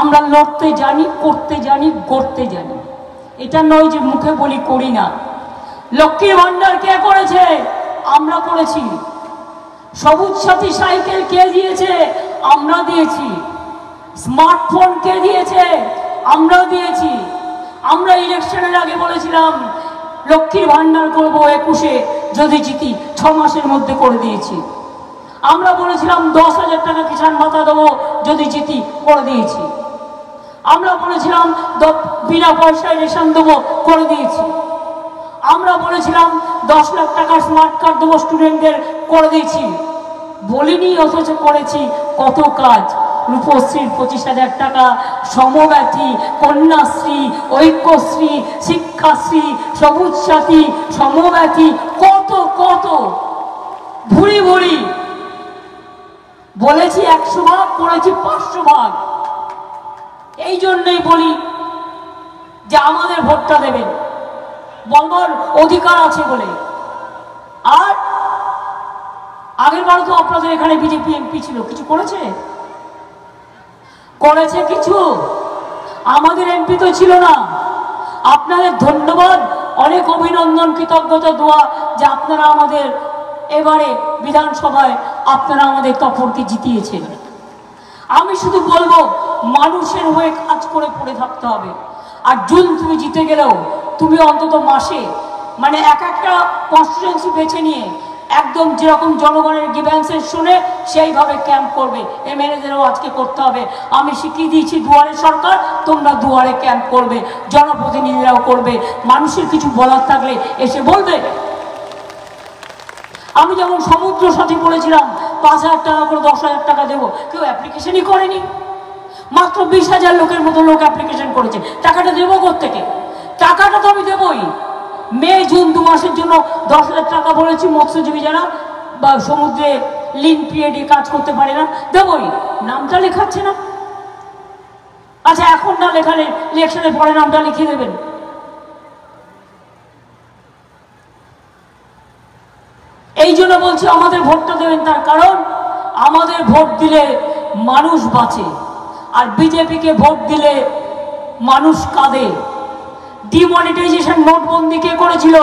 আমরা লড়তে জানি, করতে জানি, গড়তে জানি। এটা নয় যে মুখে বলি করি না। লক্ষ্মীর ভান্ডার কে করেছে? আমরা করেছি। সবুজ সাথী সাইকেল কে দিয়েছে? আমরা দিয়েছি। স্মার্টফোন কে দিয়েছে? আমরা দিয়েছি। আমরা ইলেকশনের আগে বলেছিলাম লক্ষ্মীর ভান্ডার করবো 21-এ, যদি জিতি 6 মাসের মধ্যে করে দিয়েছি। আমরা বলেছিলাম 10,000 টাকা কিষাণ ভাতা দেবো, যদি জিতি করে দিয়েছি। আমরা বলেছিলাম বিনা পয়সায় রেশন দেবো, করে দিয়েছি। আমরা বলেছিলাম 10 লাখ টাকার স্মার্ট কার্ড দেবো স্টুডেন্টদের, করে দিয়েছি। বলিনি, অথচ করেছি কত কাজ। রূপশ্রীর 25,000 টাকা, সমব্যথী, কন্যাশ্রী, ঐক্যশ্রী, শিক্ষাশ্রী, সবুজ সাথী, সমব্যথী, কত কত ভুড়ি ভুড়ি বলেছি। 100 ভাগ করেছি 500 ভাগ। এই জন্যই বলি যে আমাদের ভোটটা দেবেন, বলবার অধিকার আছে বলে। আর আগের বার তো আপনাদের এখানে বিজেপি এমপি ছিল, কিছু করেছে? করেছে কিছু? আমাদের এমপি তো ছিল না। আপনাদের ধন্যবাদ, অনেক অভিনন্দন, কৃতজ্ঞতা দোয়া যে আপনারা আমাদের এবারে বিধানসভায় আপনারা আমাদের তপরকে জিতিয়েছেন। আমি শুধু বলবো মানুষের হয়ে কাজ করে পড়ে থাকতে হবে। আর তুমি জিতে গেলেও তুমি অন্তত মাসে মানে একটা কনস্টিটিউয়েন্সি বেছে নিয়ে একদম যেরকম জনগণের গ্রিভ্যান্সেস শুনে সেইভাবে ক্যাম্প করবে। এমএলএদেরও আজকে করতে হবে। আমি শিখিয়ে দিয়েছি দুয়ারে সরকার, তোমরা দুয়ারে ক্যাম্প করবে, জনপ্রতিনিধিরাও করবে। মানুষের কিছু বলার থাকলে এসে বলবে। আমি যেমন সমুদ্র সাথী বলেছিলাম 5,000 টাকা করে 10,000 টাকা দেবো, কেউ অ্যাপ্লিকেশনই করেনি। মাত্র 20,000 লোকের মতো লোক অ্যাপ্লিকেশন করেছে। টাকাটা দেবো কোত্থেকে? টাকাটা তো আমি দেবই। মে জুন 2 মাসের জন্য 10,000 টাকা বলেছি। মৎস্যজীবী যারা বা সমুদ্রে লিন পিরিয়ডে কাজ করতে পারে না, দেবই। নামটা লেখাচ্ছে না। আচ্ছা, এখন না লেখালে ইলেকশনের পরে নামটা লিখিয়ে দেবেন। এই জন্য বলছি আমাদের ভোটটা দেবেন। তার কারণ আমাদের ভোট দিলে মানুষ বাঁচে, আর বিজেপিকে ভোট দিলে মানুষ কাঁদে। ডিমনিটাইজেশন, নোটবন্দি কে করেছিল?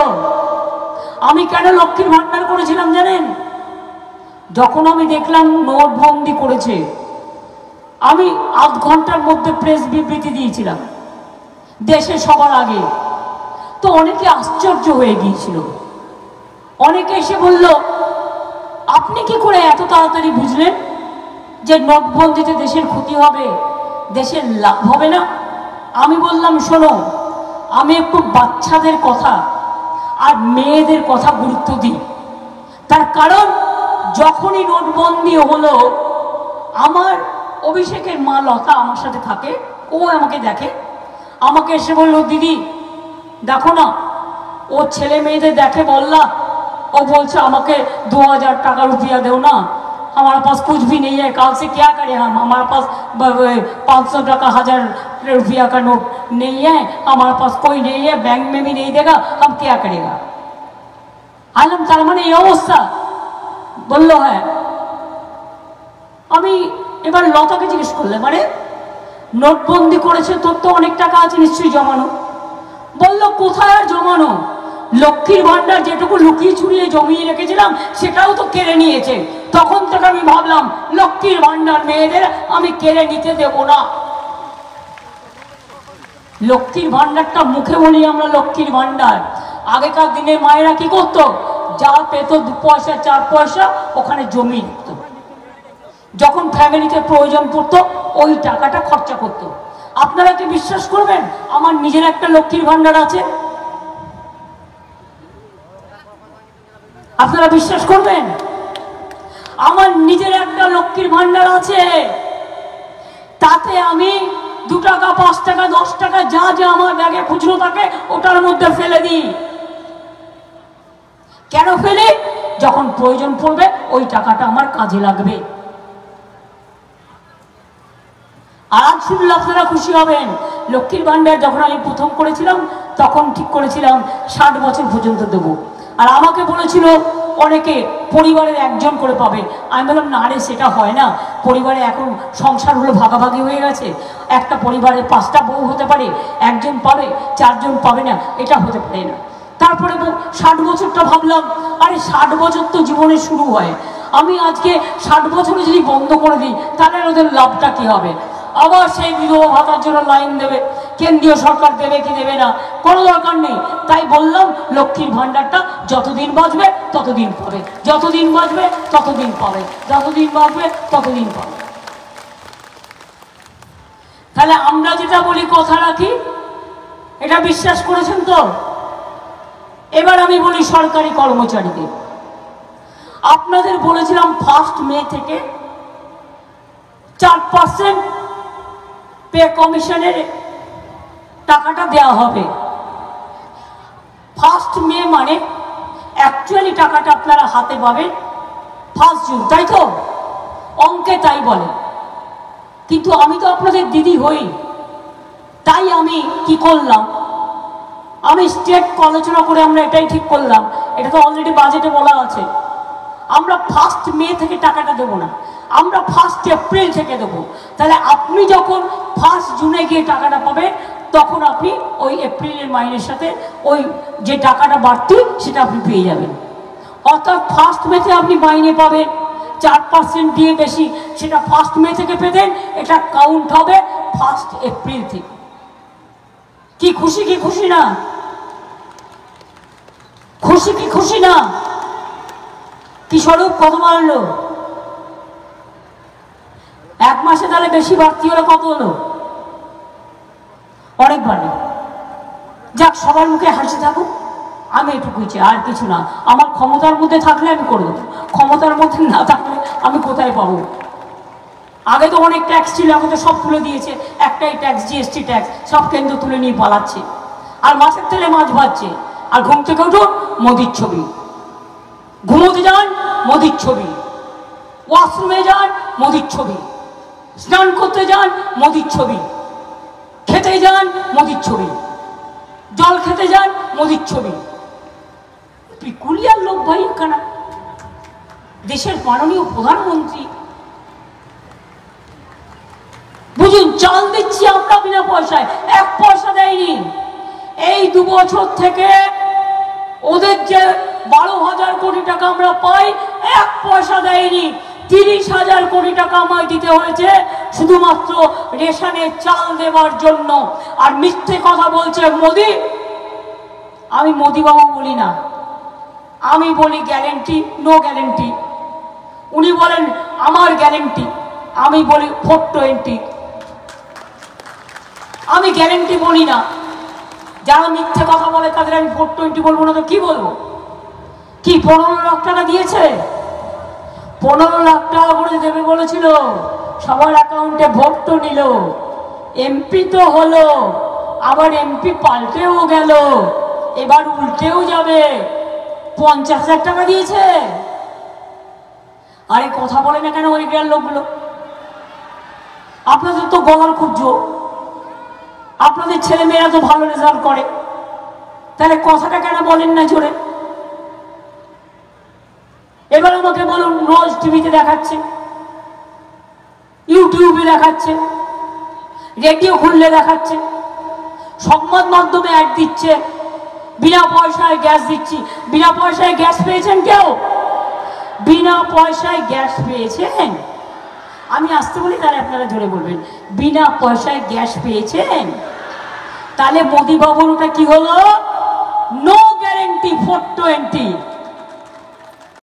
আমি কেন লক্ষ্মীর ভান্ডার করেছিলাম জানেন? যখন আমি দেখলাম নোটবন্দি করেছে, আমি আধ ঘন্টার মধ্যে প্রেস বিবৃতি দিয়েছিলাম দেশে সবার আগে। তো অনেকে আশ্চর্য হয়ে গিয়েছিল। অনেকে এসে বলল, আপনি কি করে এত তাড়াতাড়ি বুঝলেন যে নোটবন্দিতে দেশের ক্ষতি হবে, দেশের লাভ হবে না? আমি বললাম, শোনো, আমি একটু বাচ্চাদের কথা আর মেয়েদের কথা গুরুত্ব দিই। তার কারণ যখনই নোটবন্দি হলো, আমার অভিষেকের মা লতা আমার সাথে থাকে, ও আমাকে দেখে। আমাকে এসে বলল, দিদি দেখো না, ও ছেলে মেয়েদের দেখে বললা, ও बोलছে আমাকে 2000 টাকা रुपया दो ना, हमारे पास कुछ भी नहीं है, कल से क्या करें हम, हमारे पास 500 টাকা 1000 रुपया का नोट नहीं है, हमारे पास कोई नहीं है, बैंक में भी नहीं देगा, हम क्या करेगा। आलम तार माने এই অবস্থা বলল। হ্যাঁ, আমি এবার লতাকে জিজ্ঞেস করলাম, মানে নোটবন্দি করেছে, তোর তো অনেক টাকা আছে নিশ্চয়ই জমানো। বলল, কোথায় আর জমানো, লক্ষ্মীর ভান্ডার যেটুকু লুকিয়ে চুরিয়ে জমিয়ে রেখেছিলাম সেটাও তো কেড়ে নিয়েছে। তখন থেকে আমি ভাবলাম লক্ষ্মীর ভান্ডার মেয়েদের আমি কেড়ে নিতে দেব না। লক্ষ্মীর ভান্ডারটা মুখে বলি আমরা লক্ষ্মীর ভান্ডার। আগেকার দিনে মায়েরা কি করতো, যা পেত 2 পয়সা 4 পয়সা ওখানে জমি রাখত, যখন ফ্যামিলিতে প্রয়োজন পড়তো ওই টাকাটা খরচা করতো। আপনারা কি বিশ্বাস করবেন, আমার নিজের একটা লক্ষ্মীর ভান্ডার আছে? আপনারা বিশ্বাস করবেন? আমার নিজের একটা লক্ষ্মীর ভান্ডার আছে। তাতে আমি 2 টাকা 5 টাকা 10 টাকা যা যা আমার ব্যাগে খুচরো থাকে ওটার মধ্যে ফেলে দিই। কেন ফেলে? যখন প্রয়োজন পড়বে ওই টাকাটা আমার কাজে লাগবে। আজ শুনলে আপনারা খুশি হবেন, লক্ষ্মীর ভান্ডার যখন আমি প্রথম করেছিলাম তখন ঠিক করেছিলাম 60 বছর পর্যন্ত দেবো। আর আমাকে বলেছিল অনেকে পরিবারের একজন করে পাবে। আমি বললাম না রে, সেটা হয় না। পরিবারে এখন সংসারগুলো ভাগাভাগি হয়ে গেছে, একটা পরিবারে 5টা বউ হতে পারে, একজন পাবে, 4জন পাবে না, এটা হতে পারে না। তারপরে 60 বছরটা ভাবলাম, আরে 60 বছর তো জীবনে শুরু হয়, আমি আজকে 60 বছরে যদি বন্ধ করে দিই তাহলে ওদের লাভটা কি হবে? আবার সেই বিধবা ভাতার জন্য লাইন দেবে, কেন্দ্রীয় সরকার দেবে কি দেবে না, কোনো দরকার নেই। তাই বললাম লক্ষ্মীর ভাণ্ডারটা যতদিন বাঁচবে ততদিন পাবে, যতদিন বাঁচবে ততদিন পাবে, যতদিন বাঁচবে ততদিন পাবে। তাহলে আমরা যেটা বলি কথা রাখি, এটা বিশ্বাস করেছেন তো? এবার আমি বলি সরকারি কর্মচারীদের, আপনাদের বলেছিলাম 1 মে থেকে 4% পে কমিশনের টাকাটা দেওয়া হবে। 1 মে মানে অ্যাকচুয়ালি টাকাটা আপনারা হাতে পাবেন 1 জুন, তাই তো? অঙ্কে তাই বলে, কিন্তু আমি তো আপনাদের দিদি হই, তাই আমি কি করলাম, আমি স্টেট আলোচনা করে আমরা এটাই ঠিক করলাম, এটা তো অলরেডি বাজেটে বলা আছে, আমরা 1 মে থেকে টাকাটা দেবো না, আমরা 1 এপ্রিল থেকে দেবো। তাহলে আপনি যখন 1 জুনে গিয়ে টাকাটা পাবেন, তখন আপনি ওই এপ্রিলের মাইনের সাথে ওই যে টাকাটা বাড়তি সেটা আপনি পেয়ে যাবেন। অর্থাৎ 1 মেতে আপনি মাইনে পাবেন 4% দিয়ে বেশি, সেটা 1 মে থেকে পেতেন, এটা কাউন্ট হবে 1 এপ্রিল থেকে। কি খুশি কি খুশি না? খুশি কি খুশি না? কি স্বরূপ কত বাড়লো? 1 মাসে তাহলে বেশি বাড়তি হলো কত হলো? অনেক বাড়লো। যাক, সবার মুখে হাসি থাকুক, আমি এটুকুই চাই, আর কিছু না। আমার ক্ষমতার মধ্যে থাকলে আমি করে দেবো, ক্ষমতার মধ্যে না থাকলে আমি কোথায় পাবো? আগে তো অনেক ট্যাক্স ছিল, এখন তো সব তুলে দিয়েছে, একটাই ট্যাক্স, জিএসটি ট্যাক্স, সব কেন্দ্র তুলে নিয়ে পালাচ্ছে, আর মাছের তেলে মাছ ভাজছে। আর ঘুম থেকে উঠো মোদির ছবি, ঘুমোতে যান মোদির ছবি, ওয়াশরুমে যান মোদির ছবি, স্নান করতে যান মোদির ছবি, খেতে যান মোদির ছবি, জল খেতে যান মোদির ছবি। পিকুলিয়ার লোক ভাই এখানে, দেশের মাননীয় প্রধানমন্ত্রী। বুঝুন, চাল দিচ্ছি আমরা বিনা পয়সায়, 1 পয়সা দেয়নি। এই 2 বছর থেকে ওদের যে 12,000 কোটি টাকা আমরা পাই, 1 পয়সা দেয়নি। 30,000 কোটি টাকা আমায় দিতে হয়েছে শুধুমাত্র রেশনের চাল দেওয়ার জন্য। আর মিথ্যে কথা বলছে মোদি। আমি মোদি বাবু বলি না, আমি বলি গ্যারেন্টি, নো গ্যারেন্টি। উনি বলেন আমার গ্যারেন্টি, আমি বলি 420। আমি গ্যারেন্টি বলি না। যারা মিথ্যে কথা বলে তাদের আমি 420 বলবো না তো কি বলবো? কি 15 লাখ টাকা দিয়েছে? 15 লাখ টাকা করে দেবে বলেছিল, সবার অ্যাকাউন্টে ভোট তো নিল, এমপি তো হলো, আবার এমপি পাল্টেও গেল, এবার উল্টেও যাবে। 50,000 টাকা দিয়েছে। আরে কথা বলে না কেন ওই গ্রামের লোকগুলো? আপনাদের তো গলার খুব জোর, আপনাদের ছেলে মেয়েরা তো ভালো রেজাল্ট করে, তাহলে কথাটা কেন বলেন না জোরে? এবার আমাকে বলুন, রোজ টিভিতে দেখাচ্ছে, ইউটিউবে দেখাচ্ছে, রেডিও খুললে দেখাচ্ছে, সংবাদ মাধ্যমে অ্যাড দিচ্ছে, বিনা পয়সায় গ্যাস দিচ্ছি। বিনা পয়সায় গ্যাস পেয়েছেন কেউ? বিনা পয়সায় গ্যাস পেয়েছেন? আমি আসতে বলি, তাহলে আপনারা জোরে বলবেন, বিনা পয়সায় গ্যাস পেয়েছেন? তাহলে মোদি বাবুর ওটা কি হলো? No guarantee 420।